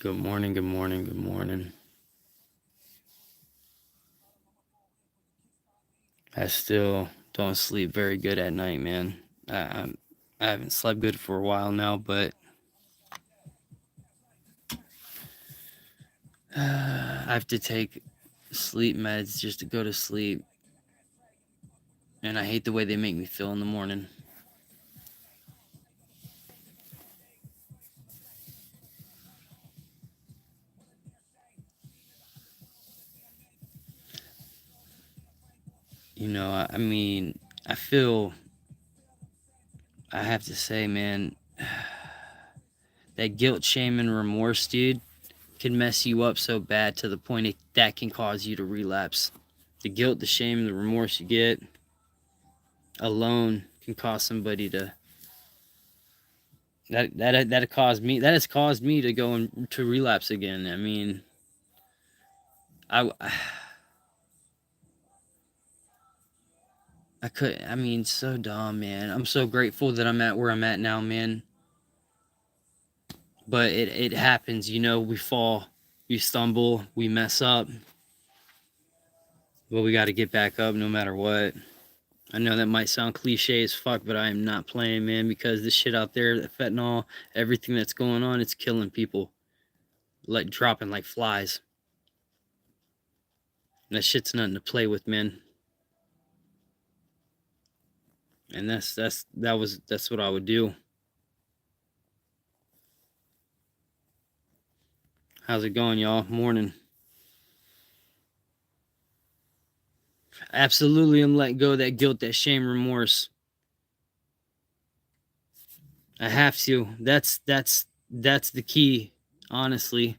Good morning, good morning, good morning. I still don't sleep very good at night, man. I haven't slept good for a while now, but I have to take sleep meds just to go to sleep. And I hate the way they make me feel in the morning. I mean, I feel, I have to say, man, that guilt, shame, and remorse, dude, can mess you up so bad to the point that can cause you to relapse. The guilt, the shame, and the remorse you get alone can cause somebody to that has caused me to go into relapse again. I mean, I I could. I mean, so dumb, man. I'm so grateful that I'm at where I'm at now, man. But it happens, we fall, we stumble, we mess up, but we got to get back up no matter what. I know that might sound cliche as fuck, but I am not playing, man, because this shit out there, the fentanyl, everything that's going on, it's killing people, like dropping like flies. And that shit's nothing to play with, man. And that's what I would do. How's it going, y'all? Morning. Absolutely, I'm letting go of that guilt, that shame, remorse. I have to. That's the key, honestly.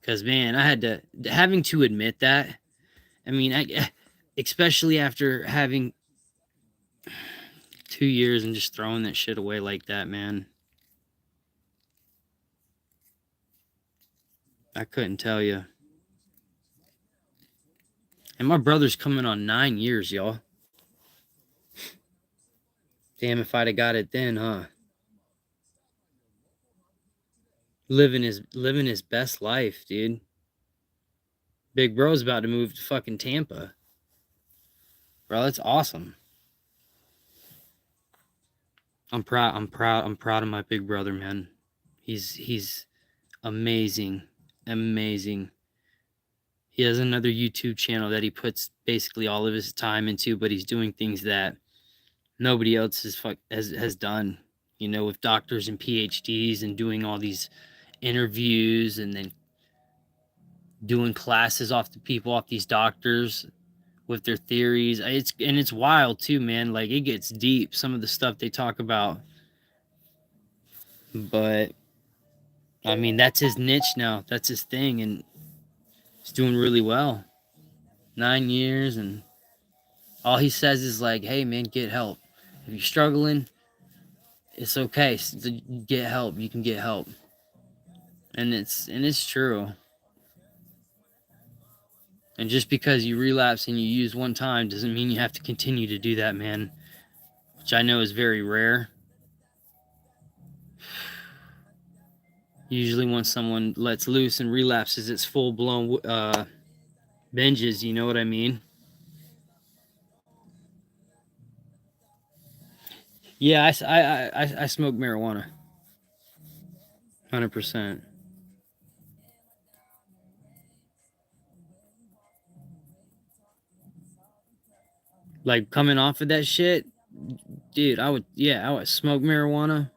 Because man, I had to having to admit that. I mean, especially after having 2 years and just throwing that shit away like that, man. I couldn't tell you. And my brother's coming on 9 years, y'all. Damn, if I'd have got it then, huh? Living his best life, dude. Big bro's about to move to fucking Tampa. Bro, that's awesome. I'm proud of my big brother, man. He's amazing. Amazing. He has another YouTube channel that he puts basically all of his time into, but he's doing things that nobody else has done, with doctors and PhDs and doing all these interviews and then doing classes off the people, off these doctors with their theories. It's wild too, man. Like it gets deep, some of the stuff they talk about. But I mean, that's his niche now. That's his thing, and he's doing really well. 9 years, and all he says is like, "Hey, man, get help. If you're struggling, it's okay. Get help. You can get help." And it's true. And just because you relapse and you use one time doesn't mean you have to continue to do that, man. Which I know is very rare. Usually, when someone lets loose and relapses, it's full blown binges. You know what I mean? Yeah, I smoke marijuana. 100%. Like coming off of that shit, dude. I would smoke marijuana.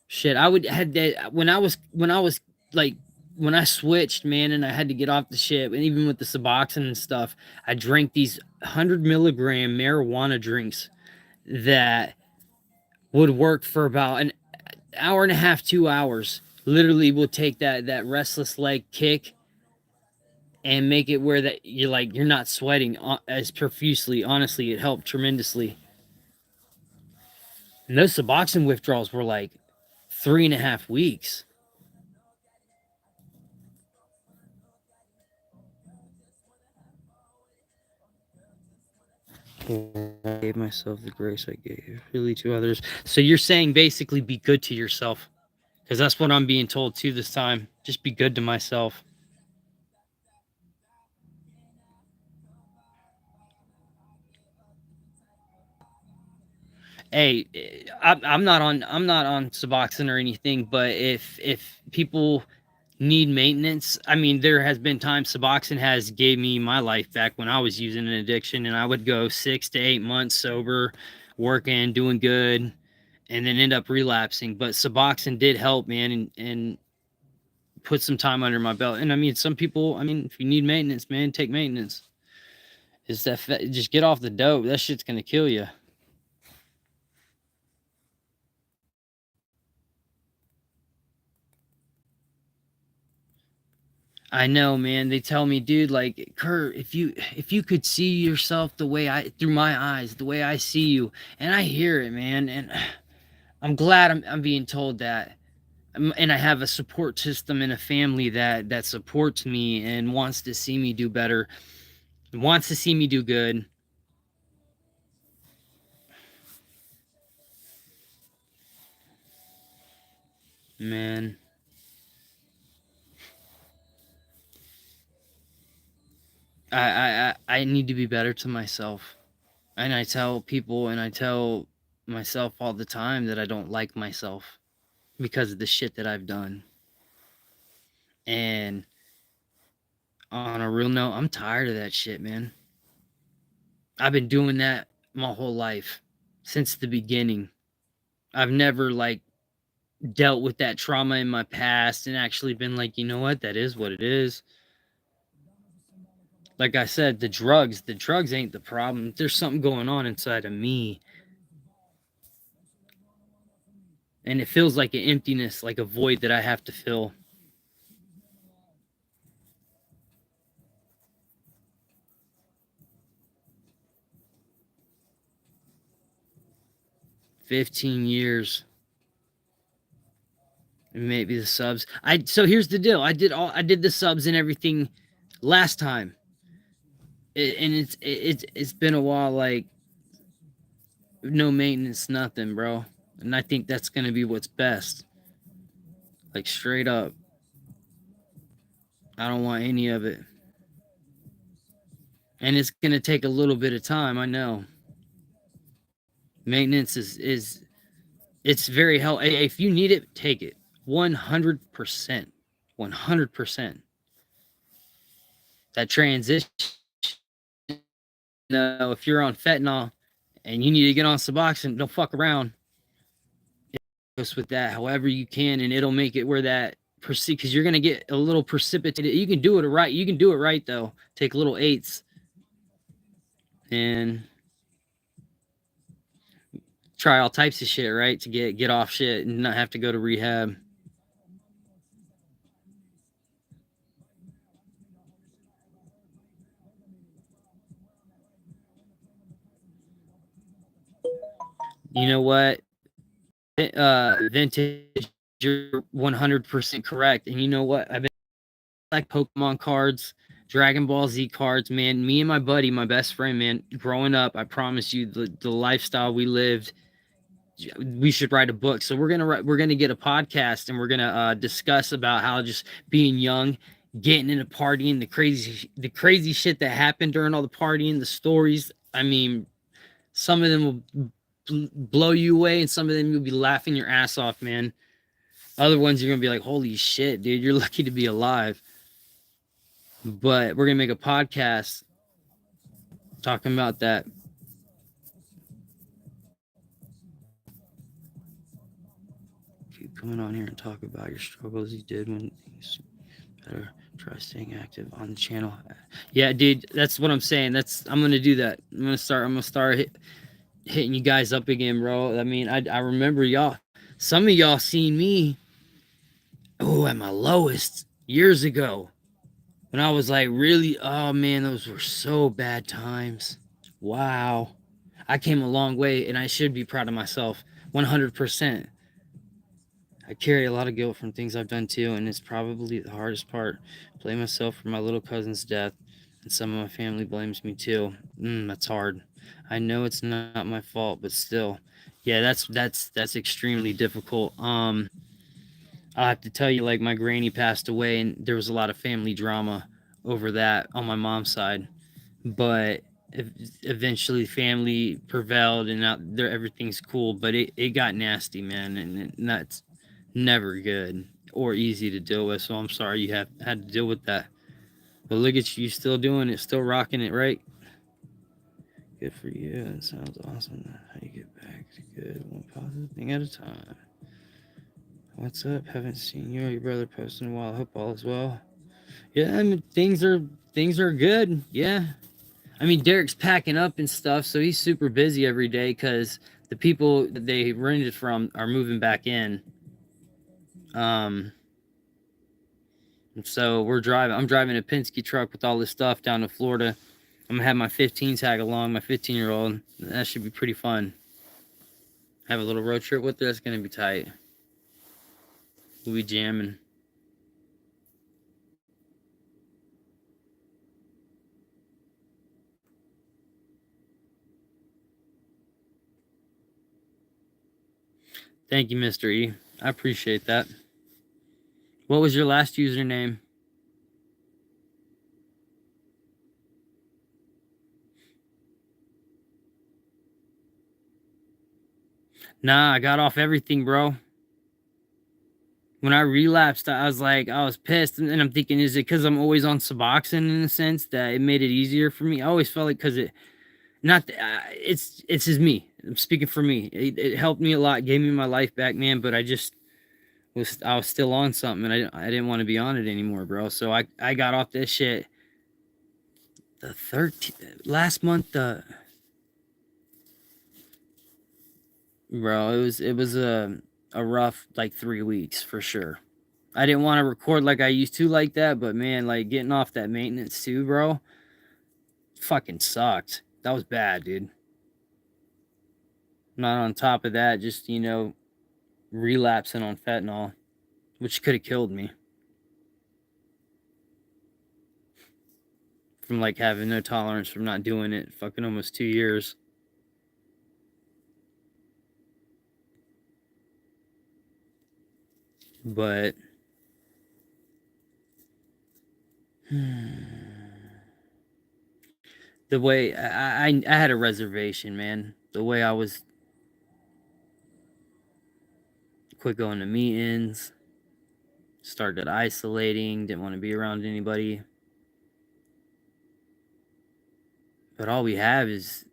Shit, I would had that when I was like when I switched, man, and I had to get off the shit, and even with the Suboxone and stuff, I drank these 100 milligram marijuana drinks that would work for about an hour and a half, 2 hours. Literally, will take that restless leg kick and make it where that you're not sweating as profusely. Honestly, it helped tremendously. And those Suboxone withdrawals were like 3.5 weeks. I gave myself the grace I gave really to others. So you're saying basically be good to yourself. Because that's what I'm being told too this time. Just be good to myself. Hey, I'm not on Suboxone or anything, but if people need maintenance, I mean, there has been times Suboxone has gave me my life back when I was using an addiction, and I would go 6 to 8 months sober, working, doing good, and then end up relapsing. But Suboxone did help, man, and put some time under my belt. And I mean, some people, I mean, if you need maintenance, man, take maintenance. Is that just get off the dope? That shit's gonna kill you. I know, man. They tell me, dude, like Kurt, if you could see yourself the way I through my eyes, the way I see you, and I hear it, man, and I'm glad I'm being told that. And I have a support system and a family that supports me and wants to see me do better, wants to see me do good. Man, I need to be better to myself. And I tell people and I tell myself all the time that I don't like myself because of the shit that I've done. And on a real note, I'm tired of that shit, man. I've been doing that my whole life since the beginning. I've never like dealt with that trauma in my past and actually been like, you know what, that is what it is. Like I said, the drugs ain't the problem. There's something going on inside of me. And it feels like an emptiness, like a void that I have to fill. 15 years. And maybe the subs. So here's the deal. I did the subs and everything last time. And it's been a while, like no maintenance, nothing, bro. And I think that's gonna be what's best. Like straight up. I don't want any of it. And it's gonna take a little bit of time, I know. Maintenance is it's very helpful. If you need it, take it. 100%. 100%. That transition, if you're on fentanyl and you need to get on Suboxone, don't fuck around. Just with that, however you can, and it'll make it where that proceed because you're gonna get a little precipitated. You can do it right. You can do it right though. Take little eights and try all types of shit, right? To get off shit and not have to go to rehab. You know what? Vintage, you're 100% correct. And you know what? I've been like Pokemon cards, Dragon Ball Z cards, man. Me and my buddy, my best friend, man, growing up, I promise you the lifestyle we lived, we should write a book. So we're gonna get a podcast and we're gonna discuss about how just being young, getting into partying, the crazy shit that happened during all the partying, the stories. I mean, some of them will blow you away, and some of them you'll be laughing your ass off, man. Other ones you're gonna be like, "Holy shit, dude! You're lucky to be alive." But we're gonna make a podcast talking about that. Keep coming on here and talk about your struggles you did when things better. Try staying active on the channel. Yeah, dude, that's what I'm saying. I'm gonna do that. I'm gonna start hitting you guys up again, bro. I mean, I remember y'all. Some of y'all seen me at my lowest years ago when I was like really. Oh man, those were so bad times. Wow, I came a long way, and I should be proud of myself. 100%. I carry a lot of guilt from things I've done too, and it's probably the hardest part. Blame myself for my little cousin's death, and some of my family blames me too. That's hard. I know it's not my fault, but still, yeah, that's extremely difficult. I'll have to tell you, like, my granny passed away, and there was a lot of family drama over that on my mom's side. But eventually, family prevailed, and now everything's cool. But it got nasty, man, and that's never good or easy to deal with. So I'm sorry you had to deal with that. But look at you, still doing it, still rocking it, right? Good for you. It sounds awesome. How you get back to good, one positive thing at a time. What's up? Haven't seen you or your brother post in a while. Hope all is well. Yeah, I mean things are good. Yeah. I mean Derek's packing up and stuff, so he's super busy every day because the people that they rented from are moving back in. So I'm driving a Penske truck with all this stuff down to Florida. I'm gonna have my 15 tag along, my 15-year-old. That should be pretty fun. Have a little road trip with her. That's gonna be tight. We'll be jamming. Thank you, Mr. E. I appreciate that. What was your last username? Nah, I got off everything, bro. When I relapsed, I was pissed, and I'm thinking, is it because I'm always on Suboxone in a sense that it made it easier for me? I always felt like because it's just me. I'm speaking for me. It helped me a lot, gave me my life back, man. But I was still on something, and I didn't want to be on it anymore, bro. So I got off this shit the 13th last month. Bro, it was a rough like 3 weeks for sure. I didn't want to record like I used to like that, but man, like getting off that maintenance too, bro, fucking sucked. That was bad, dude. Not on top of that, just relapsing on fentanyl, which could have killed me from like having no tolerance from not doing it. Fucking almost 2 years. But the way I had a reservation, man. The way I was quit going to meetings, started isolating, didn't want to be around anybody. But all we have is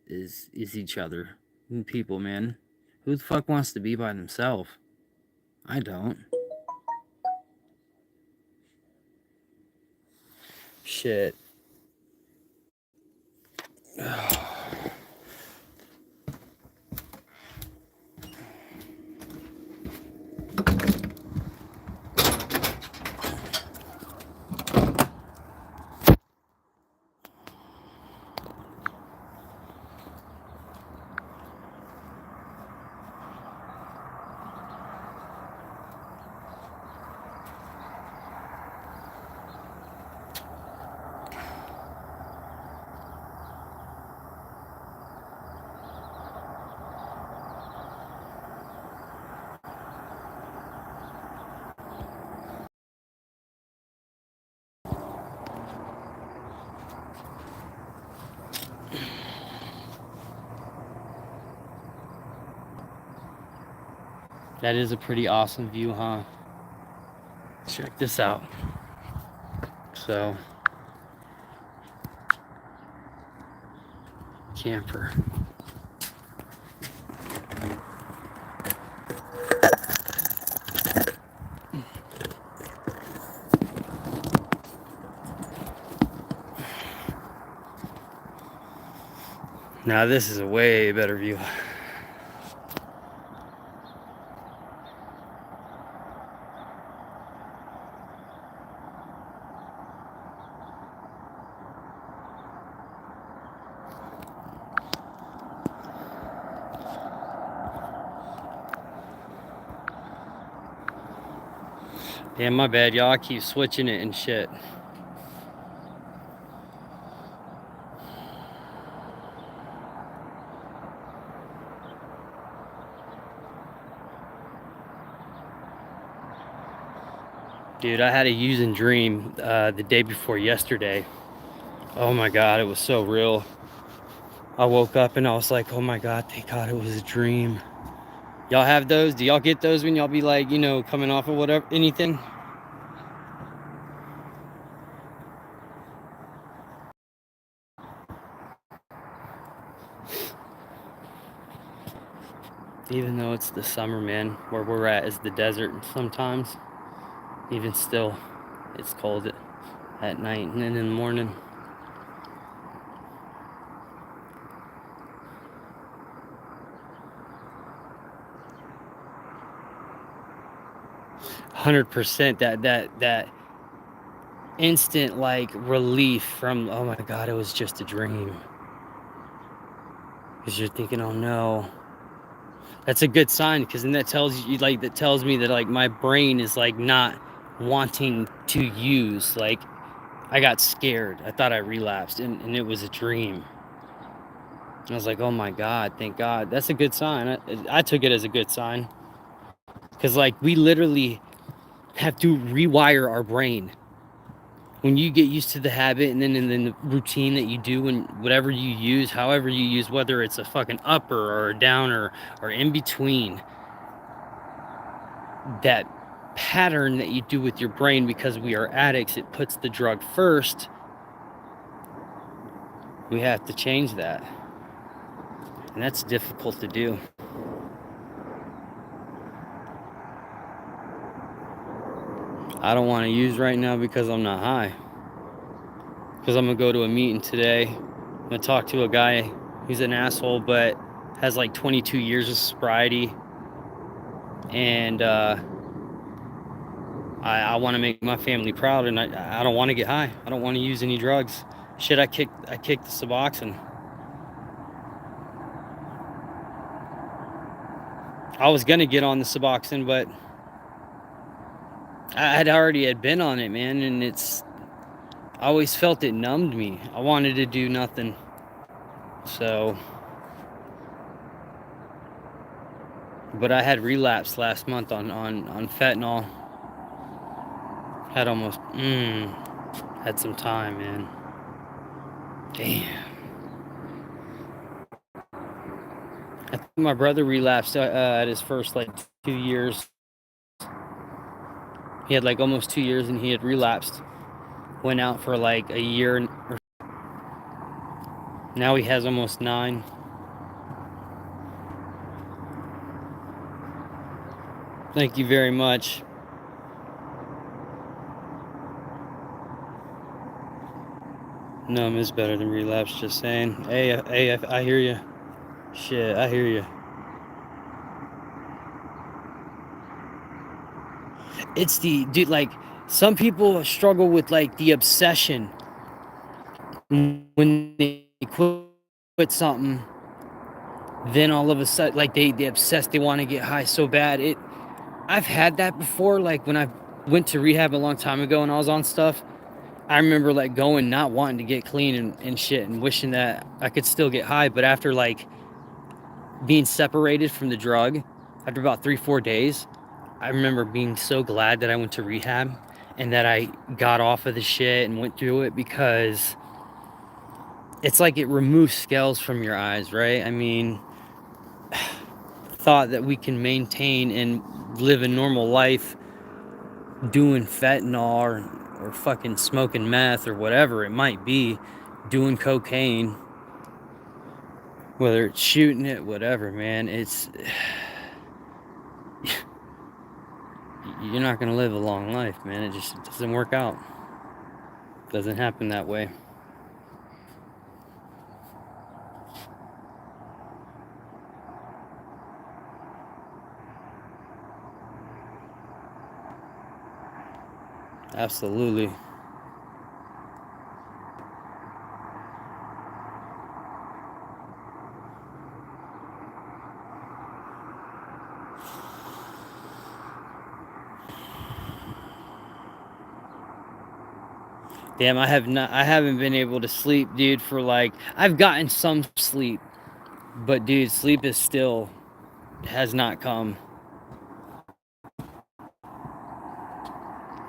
each other and people, man. Who the fuck wants to be by themselves? I don't. Shit. That is a pretty awesome view, huh? Check this out. So, camper. Now this is a way better view. Damn, my bad, y'all. I keep switching it and shit. Dude, I had a using dream the day before yesterday. Oh my God, it was so real. I woke up and I was like, oh my God, thank God it was a dream. Y'all have those? Do y'all get those when y'all be like, you know, coming off of whatever, anything? Even though it's the summer, man, where we're at is the desert sometimes. Even still, it's cold at night and then in the morning. 100% that instant like relief from, oh my God, it was just a dream. Because you're thinking, oh no. That's a good sign, because then that tells you, like, that tells me that like my brain is like not wanting to use, like, I got scared. I thought I relapsed and it was a dream. I was like, oh my God, thank God. That's a good sign. I took it as a good sign. Because, like, we literally have to rewire our brain. When you get used to the habit and then the routine that you do and whatever you use, however you use, whether it's a fucking upper or a downer or in between, that pattern that you do with your brain, because we are addicts, it puts the drug first. We have to change that. And that's difficult to do. I don't want to use right now because I'm not high. Because I'm going to go to a meeting today. I'm going to talk to a guy who's an asshole, but has like 22 years of sobriety. And I want to make my family proud, and I don't want to get high. I don't want to use any drugs. Shit, I kicked the Suboxone. I was going to get on the Suboxone, but I had been on it, man, and I always felt it numbed me. I wanted to do nothing. So, but I had relapsed last month on fentanyl. Had almost, had some time, man. Damn. I think my brother relapsed at his first like 2 years. He had like almost 2 years and he had relapsed. Went out for like a year. Now he has almost 9. Thank you very much. Numb is better than relapse, just saying. Hey, I hear you. Shit, I hear you. It's the, dude, like, some people struggle with like the obsession when they quit something, then all of a sudden, like, they obsess, they want to get high so bad. I've had that before. Like, when I went to rehab a long time ago and I was on stuff, I remember like going, not wanting to get clean and shit, and wishing that I could still get high. But after like being separated from the drug, after about 3-4 days, I remember being so glad that I went to rehab and that I got off of the shit and went through it, because it's like it removes scales from your eyes, right? I mean, thought that we can maintain and live a normal life doing fentanyl or fucking smoking meth or whatever it might be, doing cocaine, whether it's shooting it, whatever, man, it's you're not gonna live a long life, man. It just doesn't work out. Doesn't happen that way. Absolutely. Damn, I haven't been able to sleep, dude, for like, I've gotten some sleep, but dude, sleep is still, has not come.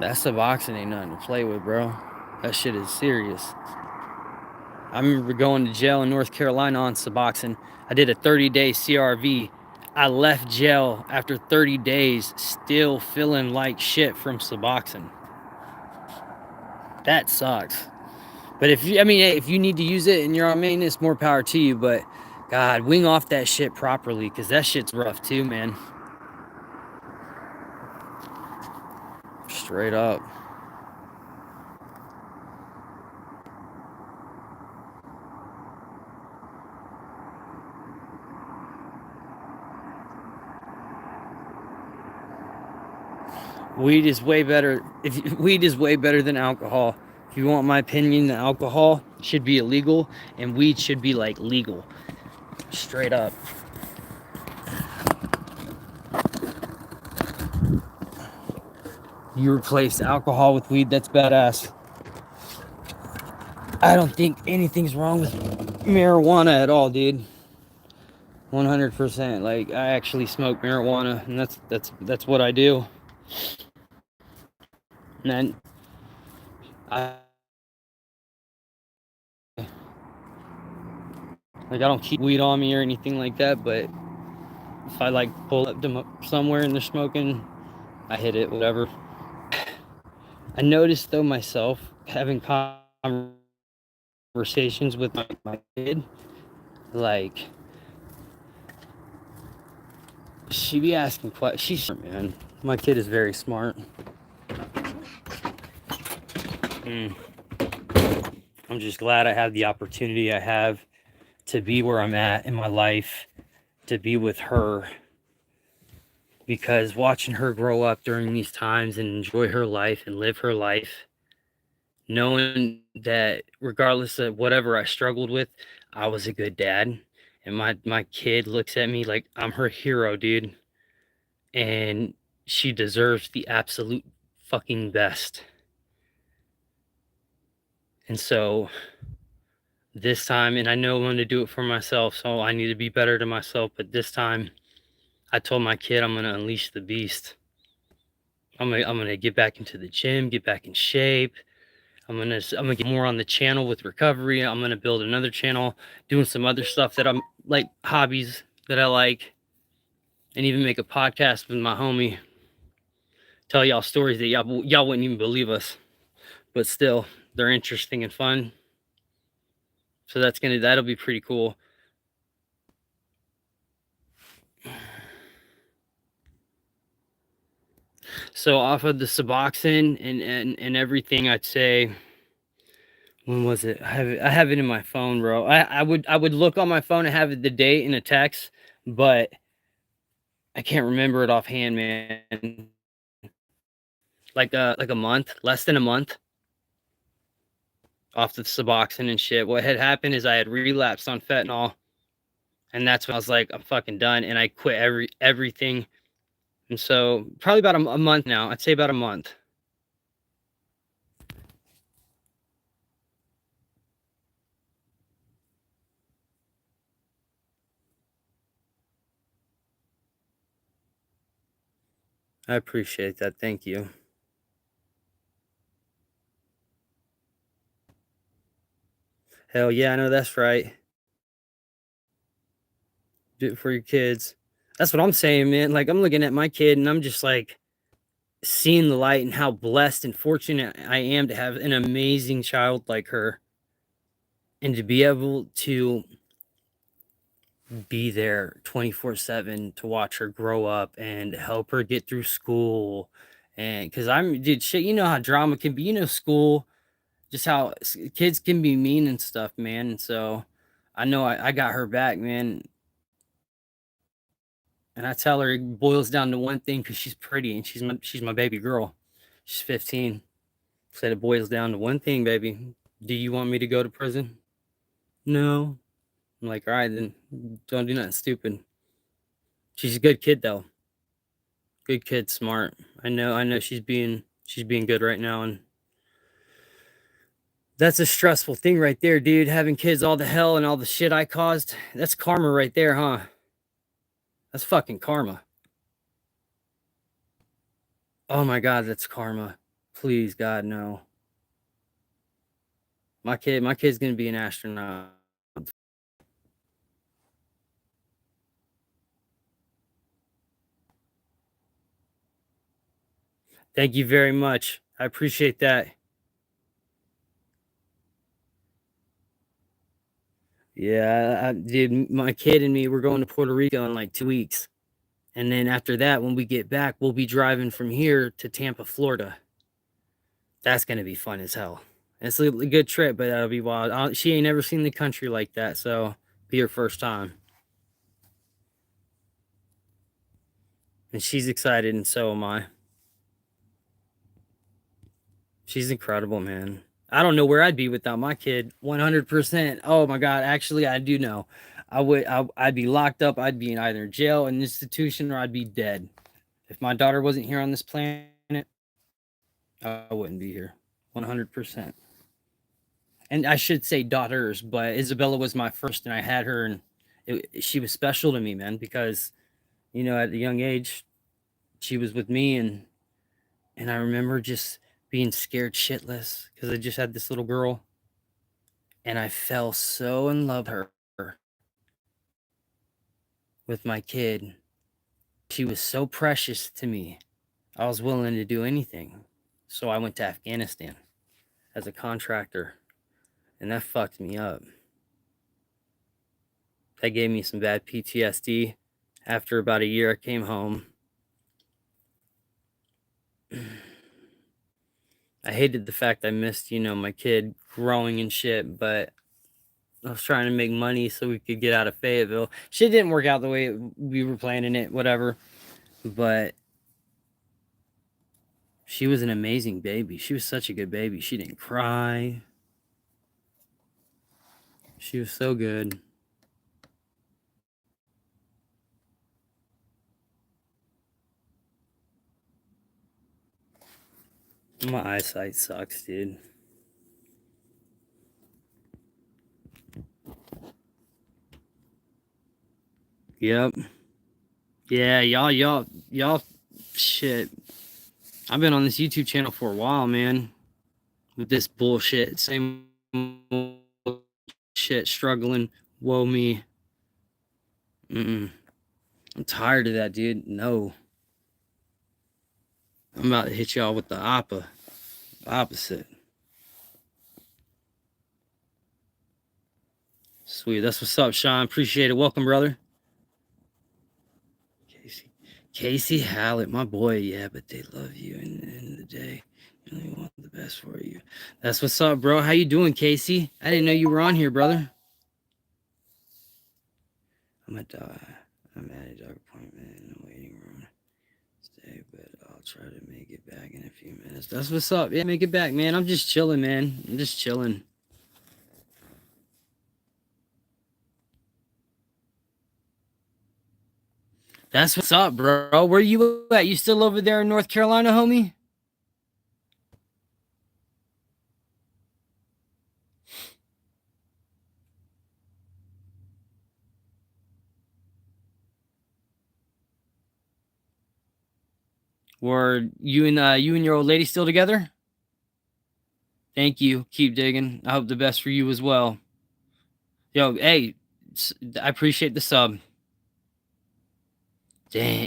That Suboxone ain't nothing to play with, bro. That shit is serious. I remember going to jail in North Carolina on Suboxone. I did a 30-day CRV. I left jail after 30 days still feeling like shit from Suboxone. That sucks. But if you, I mean, hey, if you need to use it and you're on maintenance, more power to you. But God, wing off that shit properly, because that shit's rough too, man. Straight up. Weed is way better. Weed is way better than alcohol. If you want my opinion, the alcohol should be illegal and weed should be like legal. Straight up. You replace alcohol with weed, that's badass. I don't think anything's wrong with marijuana at all, dude. 100%. Like, I actually smoke marijuana, and that's what I do. And then I don't keep weed on me or anything like that, but if I like pull up to somewhere and they're smoking, I hit it, whatever. I noticed though myself having conversations with my kid, like she be asking questions. She's smart, man. My kid is very smart. I'm just glad I have the opportunity I have to be where I'm at in my life, to be with her, because watching her grow up during these times and enjoy her life and live her life, knowing that regardless of whatever I struggled with, I was a good dad. And my kid looks at me like I'm her hero, dude. And she deserves the absolute fucking best. And so this time, and I know I'm going to do it for myself, so I need to be better to myself. But this time, I told my kid I'm going to unleash the beast. I'm gonna get back into the gym, get back in shape. I'm gonna get more on the channel with recovery. I'm gonna build another channel, doing some other stuff that I'm like, hobbies that I like, and even make a podcast with my homie. Tell y'all stories that y'all wouldn't even believe us, but still, they're interesting and fun. So that'll be pretty cool. So off of the Suboxone and everything, I'd say, when was it? I have it in my phone, bro. I would look on my phone and have the date in a text, but I can't remember it offhand, man. Like a month, less than a month off the Suboxone and shit. What had happened is I had relapsed on fentanyl, and that's when I was like, I'm fucking done, and I quit everything. And so probably about a month now. I'd say about a month. I appreciate that. Thank you. Hell yeah, I know that's right. Do it for your kids. That's what I'm saying, man. Like, I'm looking at my kid and I'm just like seeing the light and how blessed and fortunate I am to have an amazing child like her, and to be able to be there 24/7 to watch her grow up and help her get through school. And because dude, shit, you know how drama can be, school, just how kids can be mean and stuff, man. And so I know I got her back, man. And I tell her it boils down to one thing, because she's pretty and she's my baby girl. She's 15. Said it boils down to one thing, baby. Do you want me to go to prison? No. I'm like, all right, then don't do nothing stupid. She's a good kid though. Good kid, smart. I know she's being good right now, and that's a stressful thing right there, dude. Having kids, all the hell and all the shit I caused. That's karma right there, huh? That's fucking karma. Oh my god, that's karma. Please, God, no. My kid's gonna be an astronaut. Thank you very much. I appreciate that. Yeah, dude, my kid and me, we're going to Puerto Rico in like 2 weeks. And then after that, when we get back, we'll be driving from here to Tampa, Florida. That's gonna be fun as hell. It's a good trip, but that'll be wild. She ain't never seen the country like that, so be her first time. And she's excited, and so am I. She's incredible, man. I don't know where I'd be without my kid. 100%. Oh my God. Actually, I do know. I'd be locked up. I'd be in either jail, an institution, or I'd be dead. If my daughter wasn't here on this planet, I wouldn't be here. 100%. And I should say daughters, but Isabella was my first, and I had her, and she was special to me, man, because at a young age, she was with me, and I remember just being scared shitless because I just had this little girl, and I fell so in love with her with my kid. She was so precious to me. I was willing to do anything. So I went to Afghanistan as a contractor, and that fucked me up. That gave me some bad PTSD. After about a year, I came home. I hated the fact I missed, my kid growing and shit, but I was trying to make money so we could get out of Fayetteville. Shit didn't work out the way we were planning it, whatever. But she was an amazing baby. She was such a good baby. She didn't cry. She was so good. My eyesight sucks, dude. Yep. Yeah, y'all, shit. I've been on this YouTube channel for a while, man. With this bullshit. Same shit, struggling. Woe me. Mm-mm. I'm tired of that, dude. No. I'm about to hit y'all with the opposite. Sweet. That's what's up, Sean. Appreciate it. Welcome, brother. Casey Hallett, my boy. Yeah, but they love you in the end of the day. You really want the best for you. That's what's up, bro. How you doing, Casey? I didn't know you were on here, brother. I'm at a dog appointment in the waiting room today, but I'll try to make it back in a few minutes. That's what's up. Yeah, make it back, man. I'm just chilling, man. I'm just chilling. That's what's up, bro. Where you at? You still over there in North Carolina, homie? Or you and your old lady still together? Thank you. Keep digging. I hope the best for you as well. Yo, hey, I appreciate the sub. Dang,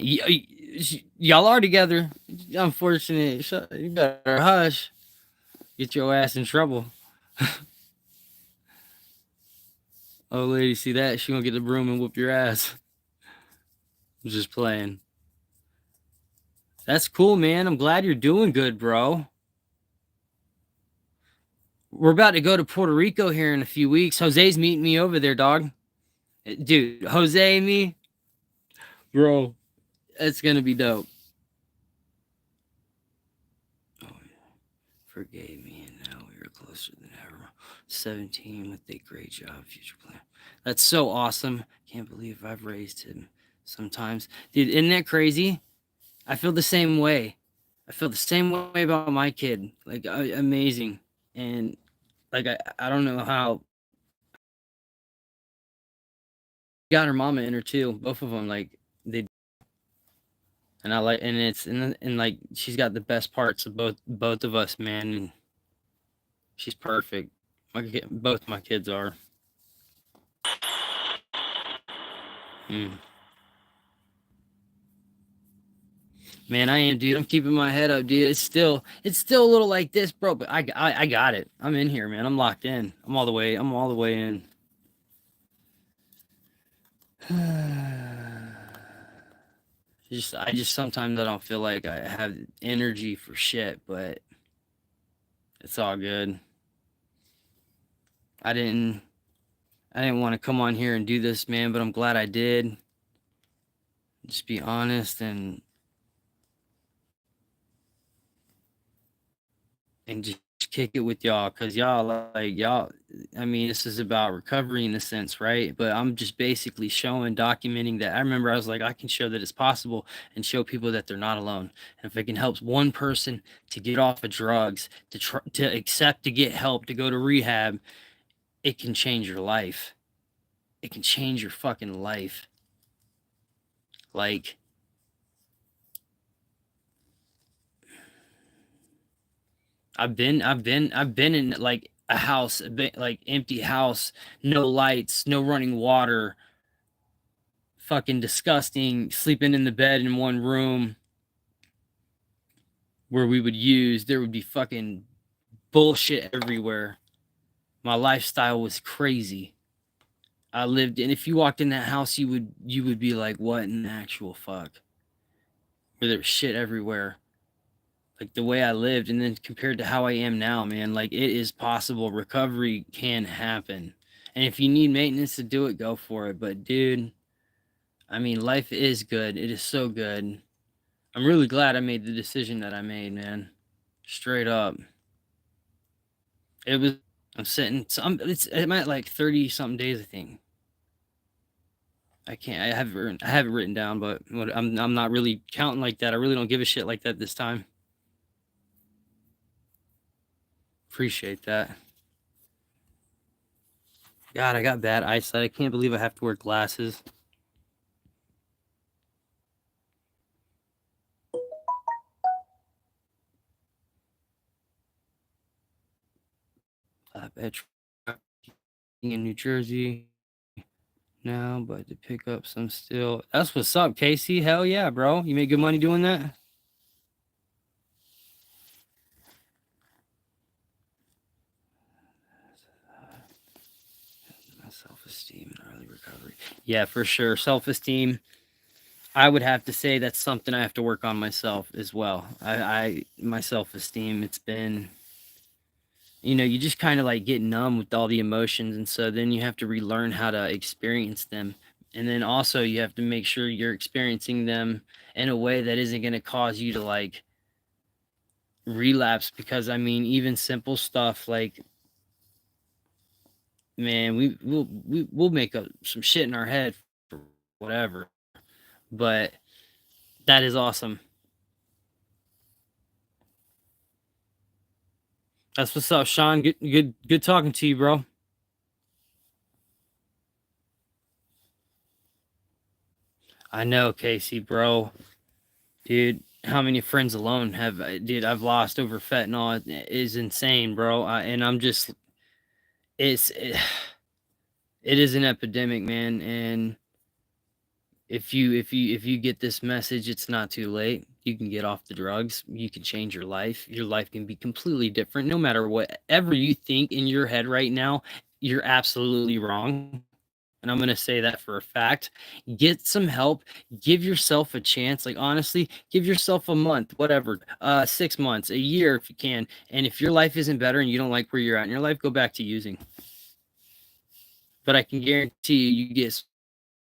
y'all are together. Unfortunate. You better hush. Get your ass in trouble. Oh, lady, see that? She gonna get the broom and whoop your ass. I'm just playing. That's cool, man. I'm glad you're doing good, bro. We're about to go to Puerto Rico here in a few weeks. Jose's meeting me over there, dog. Dude, Jose and me, bro, it's gonna be dope. Oh, yeah. Forgave me, and now we are closer than ever. 17 with a great job, future plan. That's so awesome. Can't believe I've raised him sometimes. Dude, isn't that crazy? I feel the same way. I feel the same way about my kid. Like, amazing. And, like, I don't know how. Got her mama in her too. Both of them, like, they. And I like, and it's and like she's got the best parts of both of us, man. And she's perfect. Both my kids are. Mm. Man, I am, dude. I'm keeping my head up, dude. It's still a little like this, bro. But I got it. I'm in here, man. I'm locked in. I'm all the way in. I just sometimes I don't feel like I have energy for shit, but it's all good. I didn't I didn't want to come on here and do this, man, but I'm glad I did. Just be honest and just kick it with y'all, cuz y'all, I mean, this is about recovery in a sense, right? But I'm just basically documenting that. I remember I was like, I can show that it's possible and show people that they're not alone. And if it can help one person to get off of drugs, to accept to get help, to go to rehab, it can change your life. It can change your fucking life. Like, I've been in like a house, like empty house, no lights, no running water, fucking disgusting, sleeping in the bed in one room where there would be fucking bullshit everywhere. My lifestyle was crazy. And if you walked in that house, you would be like, what in the actual fuck? Where there's shit everywhere. Like the way I lived, and then compared to how I am now, man, like it is possible. Recovery can happen. And if you need maintenance to do it, go for it. But dude, I mean, life is good. It is so good. I'm really glad I made the decision that I made, man. Straight up. It was I'm sitting I'm at like 30 something days, I think. I have it written down, but I'm not really counting like that. I really don't give a shit like that this time. Appreciate that. God, I got bad eyesight. I can't believe I have to wear glasses. At in New Jersey now, but to pick up some still. That's what's up, Casey. Hell yeah, bro. You make good money doing that? Self-esteem and early recovery. Yeah, for sure. Self-esteem. I would have to say that's something I have to work on myself as well. My self-esteem, it's been, you just kind of like get numb with all the emotions, and so then you have to relearn how to experience them. And then also you have to make sure you're experiencing them in a way that isn't going to cause you to like relapse, because I mean, even simple stuff like, man, we'll make up some shit in our head for whatever. But that is awesome. That's what's up, Sean. Good talking to you, bro. I know, Casey, bro. Dude, how many friends alone dude, I've lost over fentanyl. It is insane, bro. And I'm just, it's, it, it is an epidemic, man. And if you get this message, it's not too late. You can get off the drugs. You can change your life. Your life can be completely different. No matter whatever you think in your head right now, you're absolutely wrong. And I'm going to say that for a fact. Get some help. Give yourself a chance. Like, honestly, give yourself a month, whatever, 6 months, a year if you can. And if your life isn't better and you don't like where you're at in your life, go back to using. But I can guarantee you get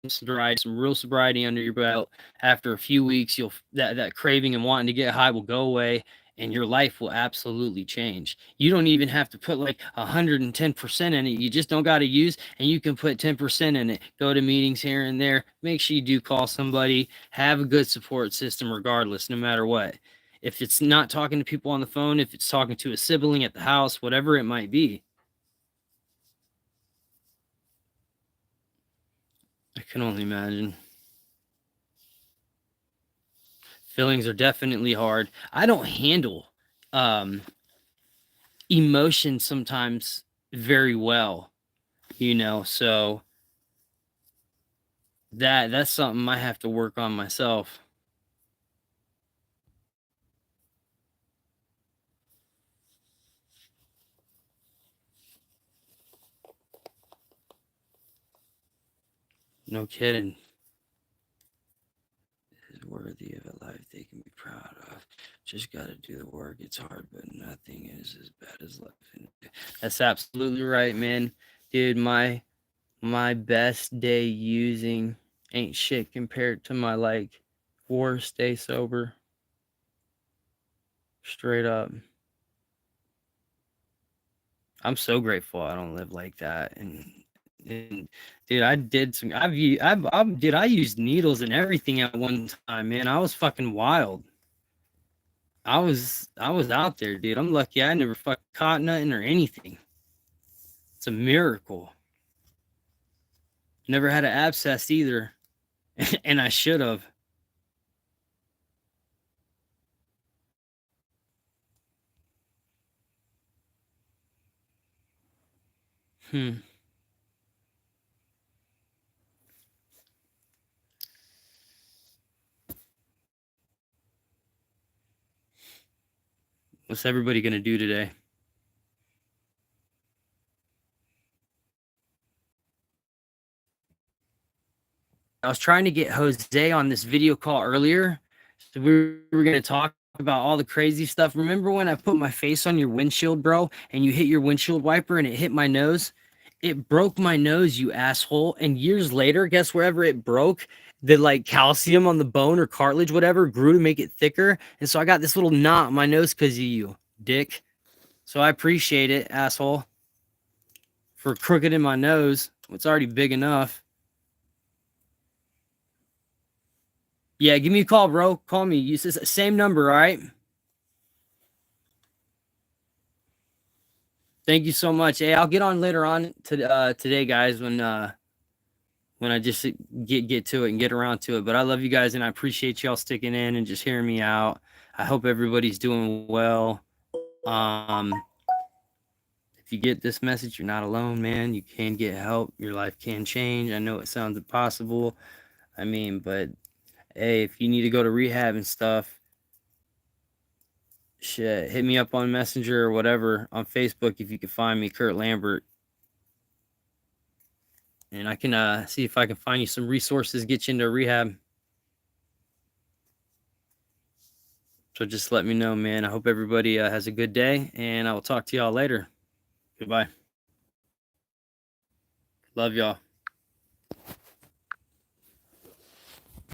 some real sobriety under your belt. After a few weeks, that craving and wanting to get high will go away, and your life will absolutely change. You don't even have to put like 110% in it. You just don't got to use, and you can put 10% in it. Go to meetings here and there. Make sure you do call somebody. Have a good support system, regardless, no matter what. If it's not talking to people on the phone, if it's talking to a sibling at the house, whatever it might be. I can only imagine. Feelings are definitely hard. I don't handle um emotion sometimes very well, so that's something I have to work on myself. No kidding. Is worthy of a life they can be proud of. Just got to do the work. It's hard, but nothing is as bad as life. That's absolutely right, man. Dude, my best day using ain't shit compared to my worst day sober. Straight up. I'm so grateful I don't live like that. And dude, I did some. Dude, I used needles and everything at one time, man. I was fucking wild. I was out there, dude. I'm lucky I never fucking caught nothing or anything. It's a miracle. Never had an abscess either, and I should have. Hmm. What's everybody gonna do today? I was trying to get Jose on this video call earlier. So we were going to talk about all the crazy stuff. Remember when I put my face on your windshield, bro, and you hit your windshield wiper and it hit my nose? It broke my nose, you asshole. And years later, guess wherever it broke, the calcium on the bone or cartilage, whatever, grew to make it thicker. And so I got this little knot on my nose because of you, dick. So I appreciate it, asshole, for crooked in my nose. It's already big enough. Yeah, give me a call, bro. Call me. Use this same number, all right? Thank you so much. Hey, I'll get on later on today, guys, when I just get to it and get around to it. But I love you guys and I appreciate y'all sticking in and just hearing me out. I hope everybody's doing well. Um, if you get this message, you're not alone, man. You can get help. Your life can change. I know it sounds impossible. I mean, but hey, if you need to go to rehab and stuff, shit, hit me up on Messenger or whatever on Facebook if you can find me, Kurt Lambert, and I can see if I can find you some resources, get you into rehab. So just let me know, man. I hope everybody has a good day, and I will talk to y'all later. Goodbye. Love y'all.